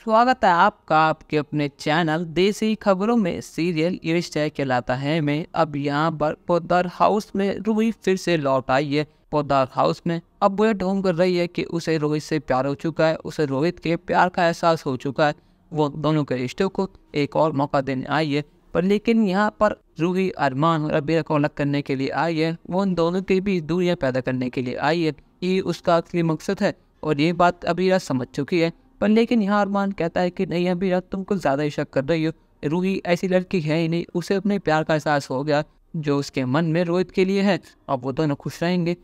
स्वागत है आपका आपके अपने चैनल देसी खबरों में। सीरियल ये रिश्ता कहलाता है में अब यहाँ पर पोद्दार हाउस में रूही फिर से लौट आई है। पोद्दार हाउस में अब वो ढूंढ कर रही है कि उसे रोहित से प्यार हो चुका है, उसे रोहित के प्यार का एहसास हो चुका है। वो दोनों के रिश्ते को एक और मौका देने आई है, पर लेकिन यहाँ पर रूही अरमान और अबीरा को अलग करने के लिए आई है। वो उन दोनों के बीच दूरियां पैदा करने के लिए आई है। ये उसका असली मकसद है और ये बात अबीरा समझ चुकी है। पर लेकिन यहाँ अरमान कहता है कि नहीं अबीरा, तुम कुछ ज़्यादा ही शक कर रही हो। रूही ऐसी लड़की है ही नहीं, उसे अपने प्यार का एहसास हो गया जो उसके मन में रोहित के लिए है। अब वो दोनों खुश रहेंगे।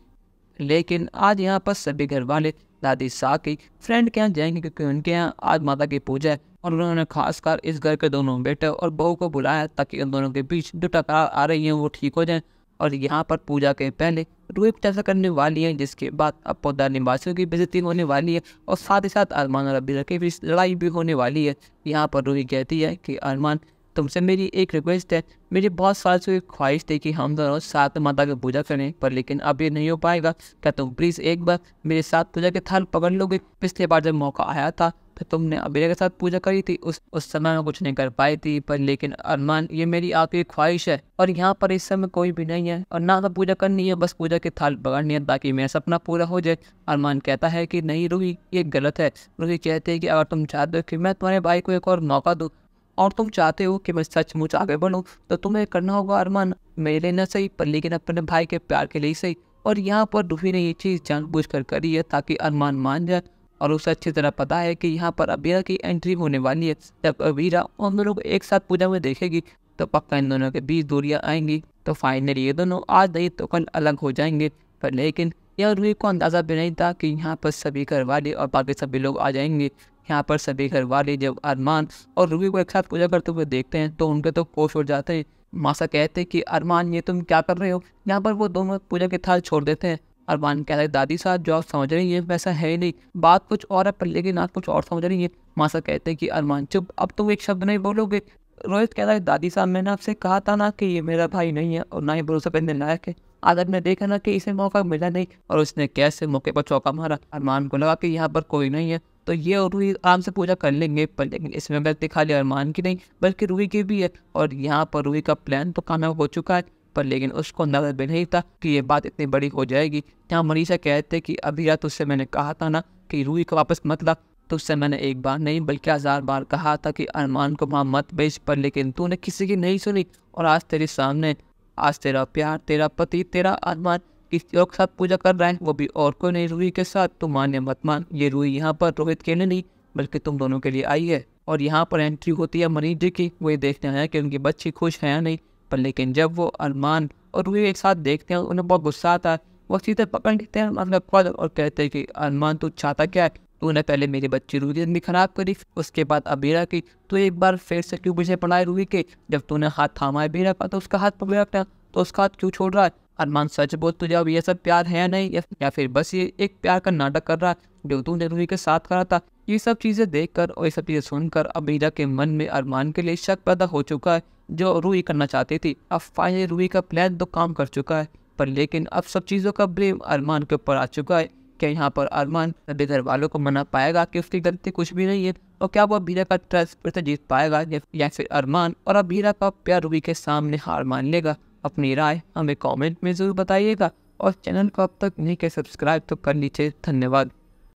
लेकिन आज यहाँ पर सभी घर वाले दादी साकी फ्रेंड के यहाँ जाएंगे क्योंकि उनके यहाँ आज माता की पूजा है और उन्होंने खासकर इस घर के दोनों बेटे और बहू को बुलाया ताकि उन दोनों के बीच जो टकरार आ रही हैं वो ठीक हो जाए। और यहाँ पर पूजा के पहले रूही कुछ ऐसा करने वाली है जिसके बाद अब पोद्दार निवासियों की बेइज्जती होने वाली है और साथ ही साथ अरमान और अबीरा के बीच लड़ाई भी होने वाली है। यहाँ पर रूही कहती है कि अरमान, तुमसे मेरी एक रिक्वेस्ट है। मेरी बहुत साल से एक ख्वाहिश थी कि हम दोनों साथ माता की पूजा करें, पर लेकिन अब ये नहीं हो पाएगा। क्या तुम प्लीज़ एक बार मेरे साथ पूजा के थाल पकड़ लोगे? पिछले बार जब मौका आया था तो तुमने अबीरा के साथ पूजा करी थी, उस समय मैं कुछ नहीं कर पाई थी, पर लेकिन अरमान ये मेरी आखिरी ख्वाहिश है और यहाँ पर इस समय कोई भी नहीं है और ना तो पूजा करनी है, बस पूजा के थाल पकड़नी है ताकि मेरा सपना पूरा हो जाए। अरमान कहता है कि नहीं रूही, ये गलत है। रूही कहते हैं कि अगर तुम चाहते हो कि मैं तुम्हारे भाई को एक और मौका दूँ और तुम चाहते हो कि मैं सचमुच आगे बढ़ूं तो तुम्हें करना होगा अरमान, मेरे लिए न सही पर लेकिन अपने भाई के प्यार के लिए सही। और यहाँ पर रूही ने ये चीज़ जानबूझकर करी है ताकि अरमान मान जाए और उसे अच्छी तरह पता है कि यहाँ पर अबीरा की एंट्री होने वाली है। जब अबीरा उन दोनों को एक साथ पूजा में देखेगी तो पक्का इन दोनों के बीच दूरियाँ आएंगी। तो फाइनली ये दोनों आज नहीं तो कल अलग हो जाएंगे। पर लेकिन यह रूही को अंदाज़ा भी नहीं था कि यहाँ पर सभी घर वाले और बाकी सभी लोग आ जाएंगे। यहाँ पर सभी घर वाले जब अरमान और रूही को एक साथ पूजा करते हुए देखते हैं तो उनके तो होश उड़ जाते हैं। मासा कहते हैं कि अरमान, ये तुम क्या कर रहे हो? यहाँ पर वो दोनों पूजा के थाल छोड़ देते हैं। अरमान कहता है दादी साहब, जो आप समझ रही हैं वैसा है ही नहीं, बात कुछ और है पर लेकिन आप कुछ और समझ रही हैं। मासा कहते हैं कि अरमान चुप, अब तुम एक शब्द नहीं बोलोगे। रोहित कहता है दादी साहब, मैंने आपसे कहा था ना कि ये मेरा भाई नहीं है और ना ही भरोसा करने लायक है। आज आपने देखा ना कि इसे मौका मिला नहीं और उसने कैसे मौके पर चौका मारा। अरमान को लगा कि यहाँ पर कोई नहीं है तो ये और रूही आराम से पूजा कर लेंगे, पर लेकिन इसमें गलती खाली अरमान की नहीं बल्कि रूही की भी है। और यहाँ पर रूही का प्लान तो कामयाब हो चुका है, पर लेकिन उसको अंदाजा भी नहीं था कि ये बात इतनी बड़ी हो जाएगी। यहाँ मनीषा कहते कि अभी रात तुझसे मैंने कहा था ना कि रूही को वापस मत ला, तुझसे मैंने एक बार नहीं बल्कि 1000 बार कहा था कि अरमान को वहाँ मत भेज, पर लेकिन तूने किसी की नहीं सुनी। और आज तेरे सामने, आज तेरा प्यार, तेरा पति, तेरा अरमान किसी और के साथ पूजा कर रहा है, वो भी और कोई नहीं, रूही के साथ। तुम मान या मत मान, ये रूही यहाँ पर रोहित के लिए नहीं बल्कि तुम दोनों के लिए आई है। और यहाँ पर एंट्री होती है मनीष जी की। वो ये देखते हैं कि उनकी बच्ची खुश है या नहीं, पर लेकिन जब वो अरमान और रूही एक साथ देखते हैं उन्हें बहुत गुस्सा आता है। वो सीधे पकड़ लेते हैं मतलब खुद और कहते हैं कि अरमान, तू चाहता क्या है? तूने पहले मेरी बच्ची रूही की जिंदगी खराब करी, उसके बाद अबीरा की, तो एक बार फिर से क्यों पीछे पड़ा है रूही के? जब तूने हाथ थामा है अबीरा का तो उसका हाथ पकड़ रखा, तो उसका हाथ क्यों छोड़ रहा है? अरमान सच बोल, तुझे अब ये सब प्यार है या नहीं, या फिर बस ये एक प्यार का नाटक कर रहा है जो तूने रूही के साथ करा था? ये सब चीज़ें देखकर और ये सब चीज़ें सुनकर अबीरा के मन में अरमान के लिए शक पैदा हो चुका है जो रूही करना चाहती थी। अब फाइनली रूही का प्लान तो काम कर चुका है, पर लेकिन अब सब चीज़ों का ब्लेम अरमान के ऊपर आ चुका है। क्या यहाँ पर अरमान सभी घर वालों को मना पाएगा कि उसकी गलती कुछ भी नहीं है? और क्या वो अबीरा का ट्रस्ट फिर से जीत पाएगा, या फिर अरमान और अबीरा का प्यार रूही के सामने हार मान लेगा? अपनी राय हमें कमेंट में ज़रूर बताइएगा और चैनल को अब तक नहीं किया सब्सक्राइब तो कर लीजिए। धन्यवाद।